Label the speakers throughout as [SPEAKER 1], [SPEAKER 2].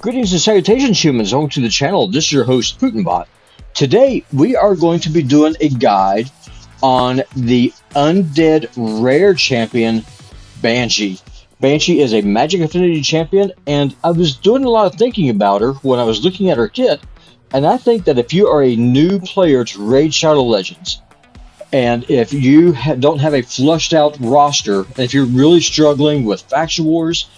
[SPEAKER 1] Greetings and salutations, humans. Welcome to the channel. This is your host, Putinbot. Today, we are going to be doing a guide on the Undead Rare Champion, Banshee. Banshee is a Magic Affinity champion, and I was doing a lot of thinking about her when I was looking at her kit, and I think that if you are a new player to Raid Shadow Legends, and if you don't have a flushed out roster, and if you're really struggling with Faction Wars,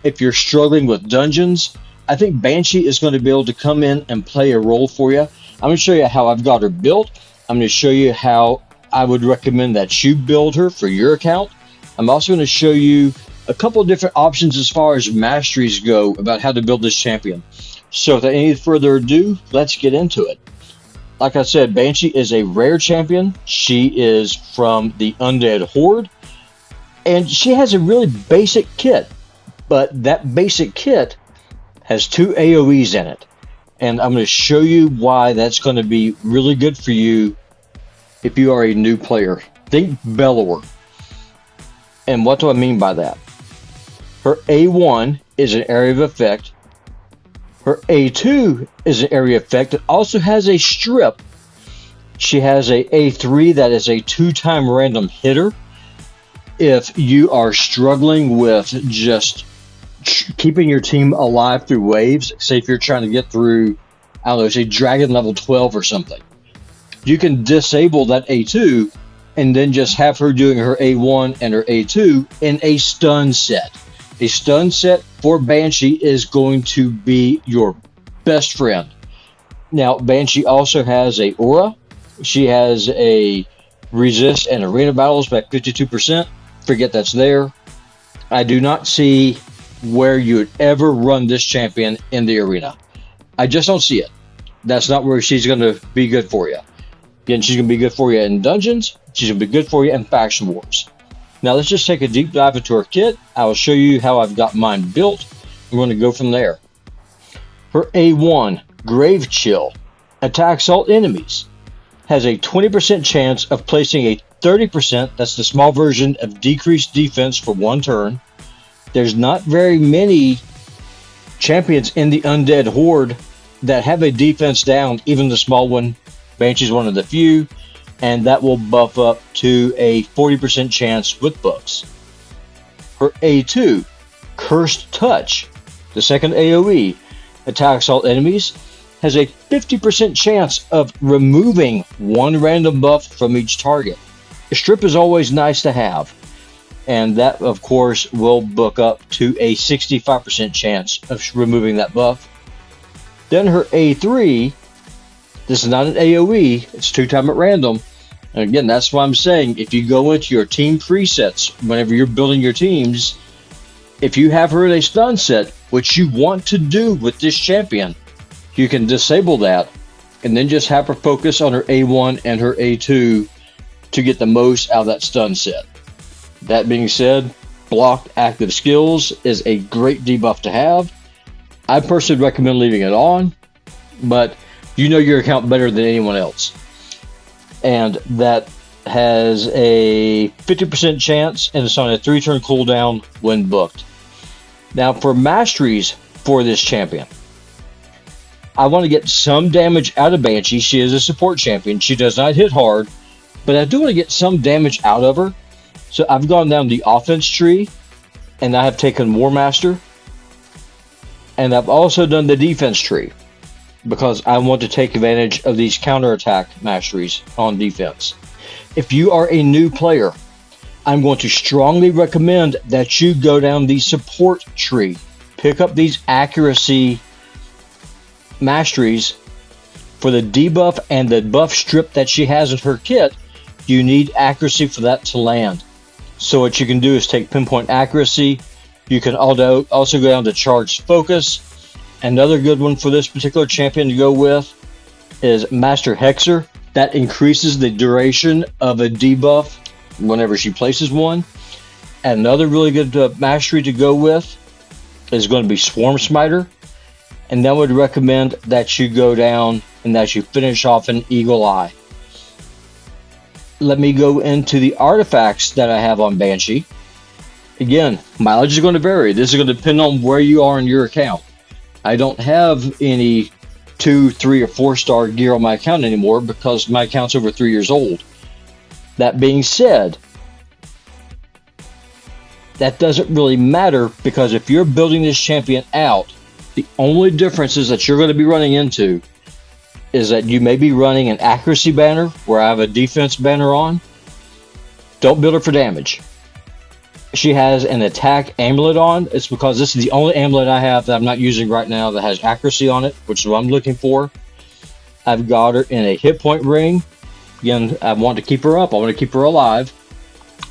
[SPEAKER 1] if you're struggling with dungeons, I think Banshee is going to be able to come in and play a role for you. I'm going to show you how I've got her built. I'm going to show you how I would recommend that you build her for your account. I'm also going to show you a couple of different options as far as masteries go about how to build this champion. So without any further ado, let's get into it. Like I said, Banshee is a rare champion. She is from the Undead Horde, and she has a really basic kit, but that basic kit has 2 AoEs in it, and I'm going to show you why that's going to be really good for you if you are a new player. Think Bellower. And what do I mean by that? Her A1 is an area of effect. Her A2 is an area of effect. It also has a strip. She has a A3 that is a 2-time random hitter. If you are struggling with just keeping your team alive through waves, say if you're trying to get through, I don't know, say Dragon level 12 or something, you can disable that A2 and then just have her doing her A1 and her A2 in a stun set. A stun set for Banshee is going to be your best friend. Now, Banshee also has a aura. She has a resist and arena battles by 52%. Forget that's there. I do not see where you would ever run this champion in the arena. I just don't see it. That's not where she's going to be good for you. Again, she's going to be good for you in dungeons. She's going to be good for you in Faction Wars. Now let's just take a deep dive into her kit. I will show you how I've got mine built. We're going to go from there. Her A1, Grave Chill, attacks all enemies. Has a 20% chance of placing a 30%, that's the small version of decreased defense for 1 turn. There's not very many champions in the Undead Horde that have a defense down, even the small one. Banshee's one of the few, and that will buff up to a 40% chance with books. Her A2, Cursed Touch, the second AoE, attacks all enemies, has a 50% chance of removing 1 random buff from each target. A strip is always nice to have, and that, of course, will book up to a 65% chance of removing that buff. Then her A3, this is not an AoE, it's 2-time at random. And again, that's why I'm saying, if you go into your team presets, whenever you're building your teams, if you have her in a stun set, which you want to do with this champion, you can disable that, and then just have her focus on her A1 and her A2 to get the most out of that stun set. That being said, blocked active skills is a great debuff to have. I personally recommend leaving it on, but you know your account better than anyone else. And that has a 50% chance, and it's on a 3-turn cooldown when booked. Now for masteries for this champion, I want to get some damage out of Banshee. She is a support champion. She does not hit hard, but I do want to get some damage out of her. So I've gone down the offense tree, and I have taken War Master, and I've also done the defense tree because I want to take advantage of these counterattack masteries on defense. If you are a new player, I'm going to strongly recommend that you go down the support tree. Pick up these accuracy masteries for the debuff and the buff strip that she has in her kit. You need accuracy for that to land. So what you can do is take pinpoint accuracy. You can also go down to charged focus. Another good one for this particular champion to go with is Master Hexer. That increases the duration of a debuff whenever she places one. And another really good mastery to go with is going to be Swarm Smiter. And then I would recommend that you go down and that you finish off an Eagle Eye. Let me go into the artifacts that I have on Banshee. Again, mileage is going to vary. This is going to depend on where you are in your account. I don't have any 2, 3, or 4-star gear on my account anymore because my account's over 3 years old. That being said, that doesn't really matter, because if you're building this champion out, the only differences that you're going to be running into is that you may be running an accuracy banner where I have a defense banner on. Don't build her for damage. She has an attack amulet on. It's because this is the only amulet I have that I'm not using right now that has accuracy on it, which is what I'm looking for. I've got her in a hit point ring. Again, I want to keep her up. I want to keep her alive.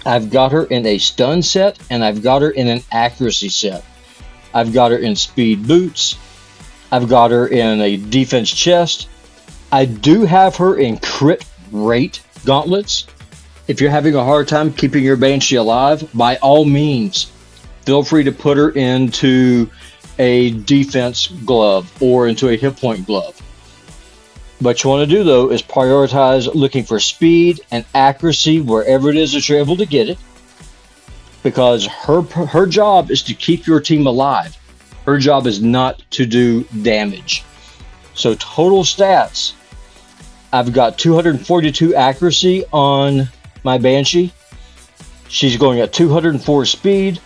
[SPEAKER 1] I've got her in a stun set, and I've got her in an accuracy set. I've got her in speed boots. I've got her in a defense chest. I do have her in crit rate gauntlets. If you're having a hard time keeping your Banshee alive, by all means, feel free to put her into a defense glove or into a hit point glove. What you want to do, though, is prioritize looking for speed and accuracy wherever it is that you're able to get it, because her job is to keep your team alive. Her job is not to do damage. So total stats, I've got 242 accuracy on my Banshee. She's going at 204 speed.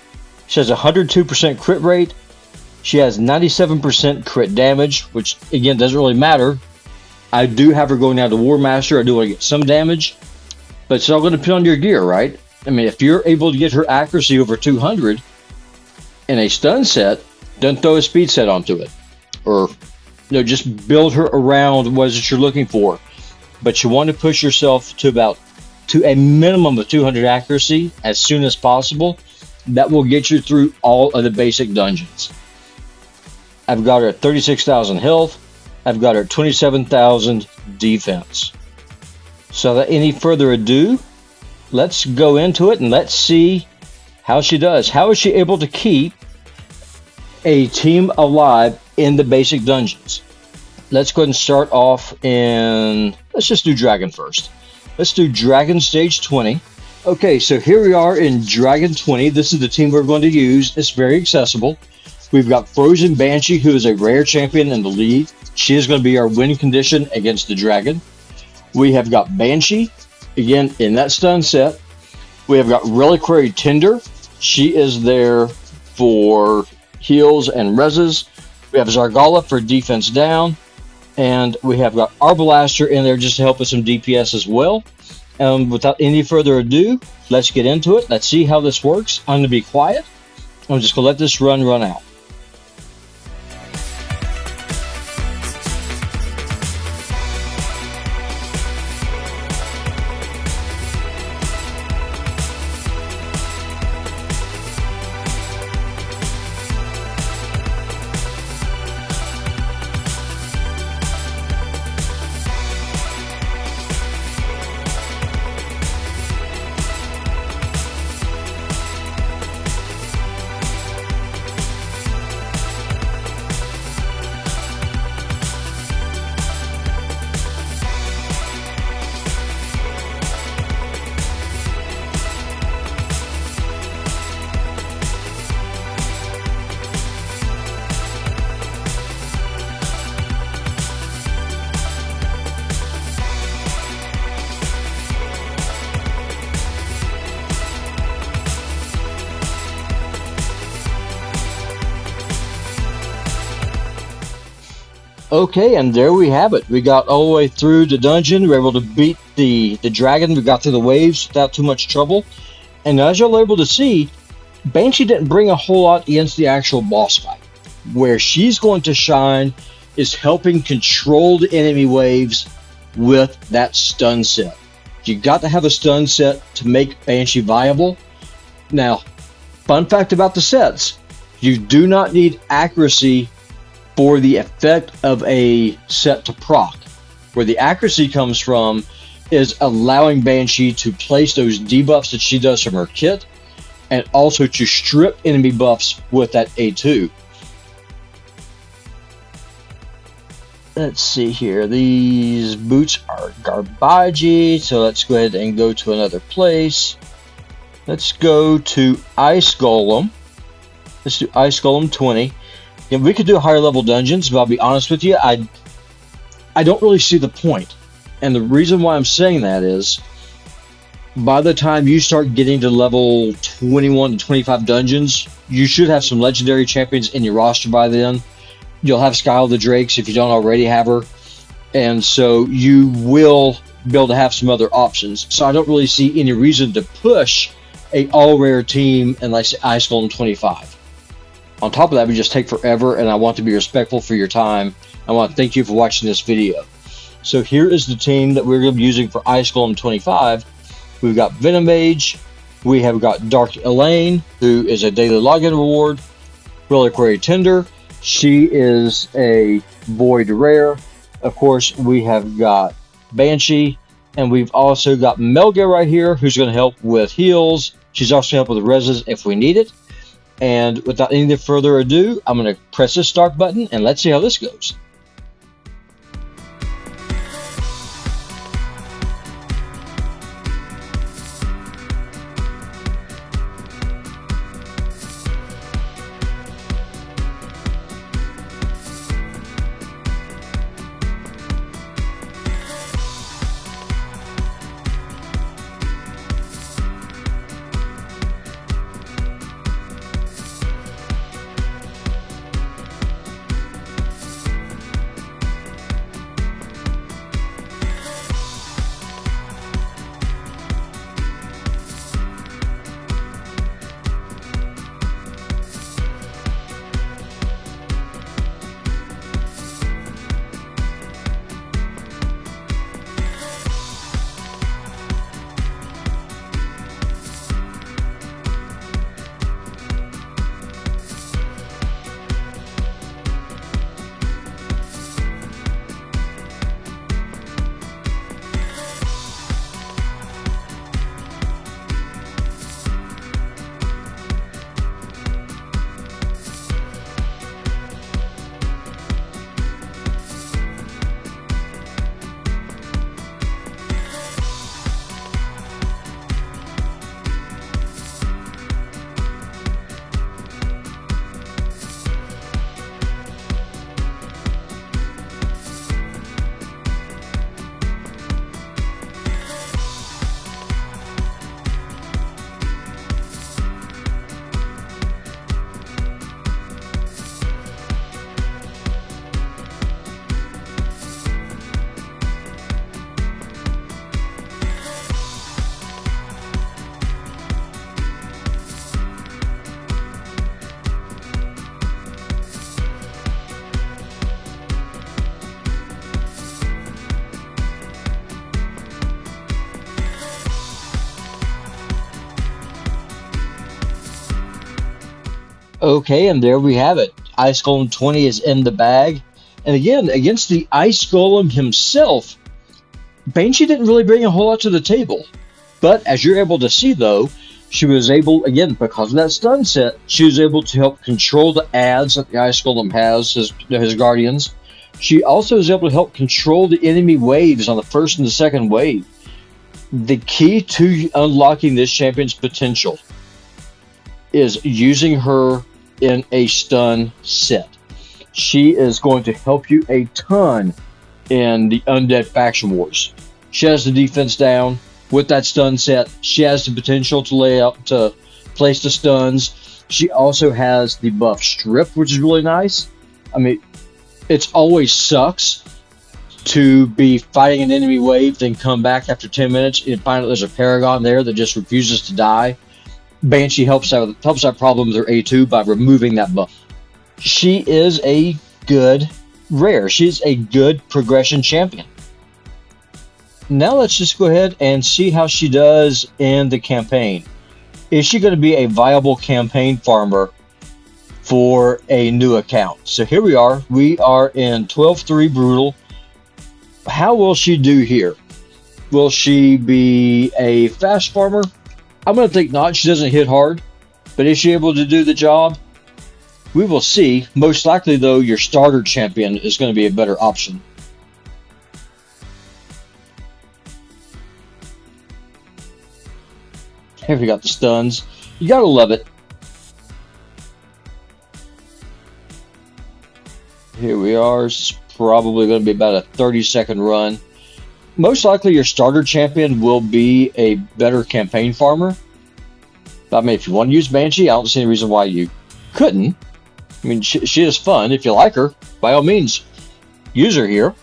[SPEAKER 1] She has 102% crit rate. She has 97% crit damage, which again doesn't really matter. I do have her going down to War Master. I do want to get some damage, but it's all going to depend on your gear, right? I mean, if you're able to get her accuracy over 200 in a stun set, don't throw a speed set onto it, or just build her around what is it you're looking for. But you want to push yourself to a minimum of 200 accuracy as soon as possible. That will get you through all of the basic dungeons. I've got her at 36,000 health. I've got her at 27,000 defense. So without any further ado, let's go into it and let's see how she does. How is she able to keep a team alive in the basic dungeons? Let's go ahead and start off in, let's just do Dragon first. Let's do Dragon Stage 20. Okay, so here we are in Dragon 20. This is the team we're going to use. It's very accessible. We've got Frozen Banshee, who is a rare champion in the league. She is going to be our win condition against the dragon. We have got Banshee, again, in that stun set. We have got Reliquary Tender. She is there for heals and reses. We have Zargala for defense down. And we have got Arbalaster in there just to help with some DPS as well. Without any further ado, let's get into it. Let's see how this works. I'm going to be quiet. I'm just going to let this run out. Okay, and there we have it. We got all the way through the dungeon. We were able to beat the dragon. We got through the waves without too much trouble. And as you're able to see, Banshee didn't bring a whole lot against the actual boss fight. Where she's going to shine is helping control the enemy waves with that stun set. You got to have a stun set to make Banshee viable. Now, fun fact about the sets, you do not need accuracy for the effect of a set to proc. Where the accuracy comes from is allowing Banshee to place those debuffs that she does from her kit, and also to strip enemy buffs with that A2. Let's see here. These boots are garbage, so let's go ahead and go to another place. Let's go to Ice Golem. Let's do Ice Golem 20. And we could do higher level dungeons, but I'll be honest with you, I don't really see the point. And the reason why I'm saying that is by the time you start getting to level 21 to 25 dungeons, you should have some legendary champions in your roster by then. You'll have Skyla the Drakes if you don't already have her. And so you will be able to have some other options. So I don't really see any reason to push a all-rare team in, like, say, Ice Golem 25. On top of that, we just take forever, and I want to be respectful for your time. I want to thank you for watching this video. So here is the team that we're going to be using for Ice Golem 25. We've got Venom Mage, we have got Dark Elaine, who is a daily login reward, Reliquary Tender, she is a Void Rare. Of course, we have got Banshee, and we've also got Melga right here, who's going to help with heals. She's also going to help with reses if we need it. And without any further ado, I'm going to press the start button, and let's see how this goes. Okay, and there we have it. Ice Golem 20 is in the bag. And again, against the Ice Golem himself, Banshee didn't really bring a whole lot to the table. But as you're able to see, though, she was able, again, because of that stun set, she was able to help control the ads that the Ice Golem has, his guardians. She also is able to help control the enemy waves on the first and the second wave. The key to unlocking this champion's potential is using her in a stun set. She is going to help you a ton in the Undead Faction Wars. She has the defense down. With that stun set, she has the potential to place the stuns. She also has the buff Strip, which is really nice. I mean, it always sucks to be fighting an enemy wave, then come back after 10 minutes and find out there's a Paragon there that just refuses to die. Banshee helps that problem with her A2 by removing that buff. She is a good rare. She's a good progression champion. Now let's just go ahead and see how she does in the campaign. Is she going to be a viable campaign farmer for a new account? So here we are. We are in 12-3 Brutal. How will she do here? Will she be a fast farmer? I'm going to think not. She doesn't hit hard. But is she able to do the job? We will see. Most likely, though, your starter champion is going to be a better option. Here we got the stuns. You gotta love it. Here we are. It's probably going to be about a 30-second run. Most likely your starter champion will be a better campaign farmer. I mean, if you want to use Banshee, I don't see any reason why you couldn't. I mean, she is fun. If you like her, by all means, use her here.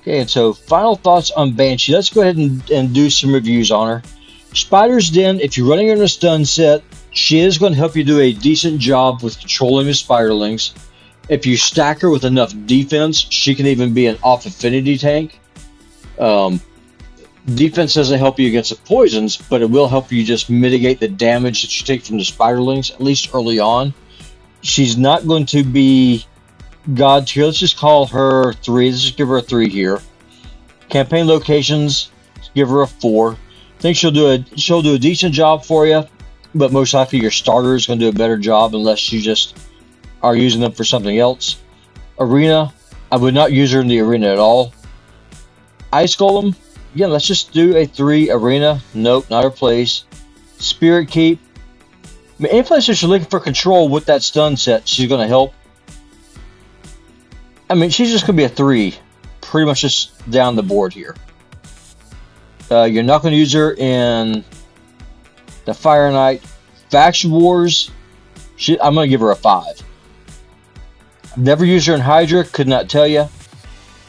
[SPEAKER 1] Okay, and so final thoughts on Banshee. Let's go ahead and do some reviews on her. Spider's Den, if you're running her in a stun set, she is going to help you do a decent job with controlling the spiderlings. If you stack her with enough defense, she can even be an off-affinity tank. Defense doesn't help you against the poisons, but it will help you just mitigate the damage that you take from the spiderlings, at least early on. She's not going to be God tier. Let's just call her 3. Let's just give her a 3 here. Campaign locations, give her a 4. I think she'll do a decent job for you, but most likely your starter is going to do a better job unless you just are using them for something else. Arena, I would not use her in the arena at all. Ice Golem, yeah, let's just do a 3. Arena, nope, not her place. Spirit Keep, I mean, any place that you're looking for control with that stun set, she's going to help. I mean, she's just going to be a 3, pretty much just down the board here. You're not going to use her in the Fire Knight. Faction Wars, I'm going to give her a 5. Never used her in Hydra, could not tell you.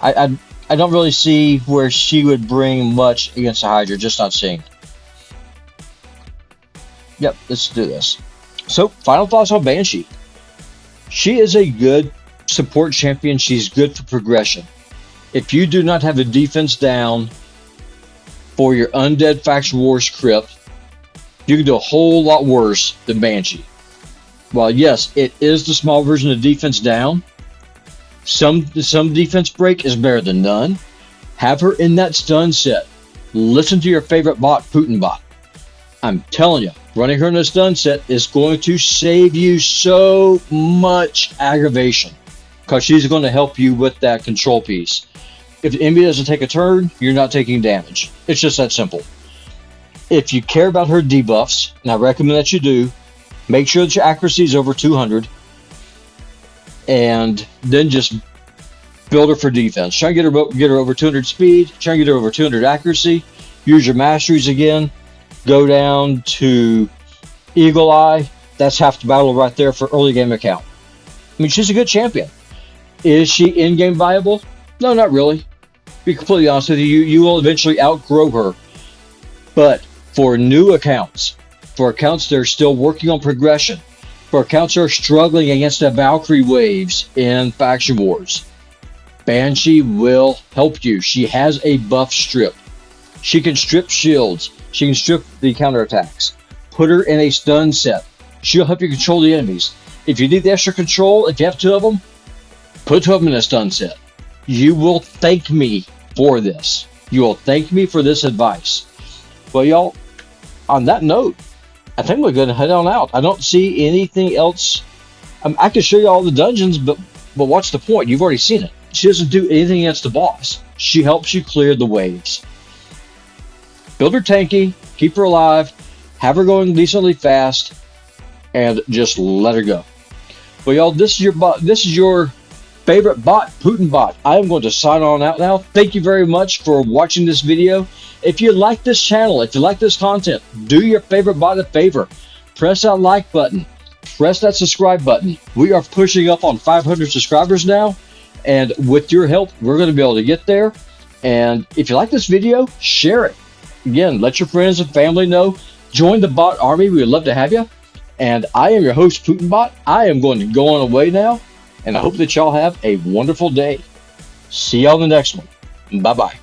[SPEAKER 1] I don't really see where she would bring much against the Hydra, just not seeing. Yep, let's do this. So, final thoughts on Banshee. She is a good support champion. She's good for progression. If you do not have the defense down for your Undead Faction Wars crypt, you can do a whole lot worse than Banshee. While yes, it is the small version of defense down, some defense break is better than none. Have her in that stun set. Listen to your favorite bot, Putinbot. I'm telling you, running her in a stun set is going to save you so much aggravation, because she's going to help you with that control piece. If the enemy doesn't take a turn, you're not taking damage. It's just that simple. If you care about her debuffs, and I recommend that you do, make sure that your accuracy is over 200, and then just build her for defense. Try and get her over 200 speed, try and get her over 200 accuracy, use your masteries again, go down to Eagle Eye. That's half the battle right there for early game account. I mean, she's a good champion. Is she in-game viable? No, not really. To be completely honest with you, you will eventually outgrow her. But for new accounts, for accounts that are still working on progression, for accounts that are struggling against the Valkyrie waves in Faction Wars, Banshee will help you. She has a buff strip. She can strip shields. She can strip the counterattacks. Put her in a stun set. She'll help you control the enemies. If you need the extra control, if you have 2 of them, put 2 of them in a stun set. You will thank me for this. You will thank me for this advice. Well, y'all, on that note, I think we're going to head on out. I don't see anything else. I can show you all the dungeons, but what's the point? You've already seen it. She doesn't do anything against the boss. She helps you clear the waves. Build her tanky, keep her alive, have her going decently fast, and just let her go. Well, y'all, this is your favorite bot, Putinbot. I am going to sign on out now. Thank you very much for watching this video. If you like this channel, if you like this content, do your favorite bot a favor. Press that like button. Press that subscribe button. We are pushing up on 500 subscribers now, and with your help, we're going to be able to get there. And if you like this video, share it. Again, let your friends and family know. Join the bot army. We would love to have you. And I am your host, Putinbot. I am going to go on away now, and I hope that y'all have a wonderful day. See y'all in the next one. Bye-bye.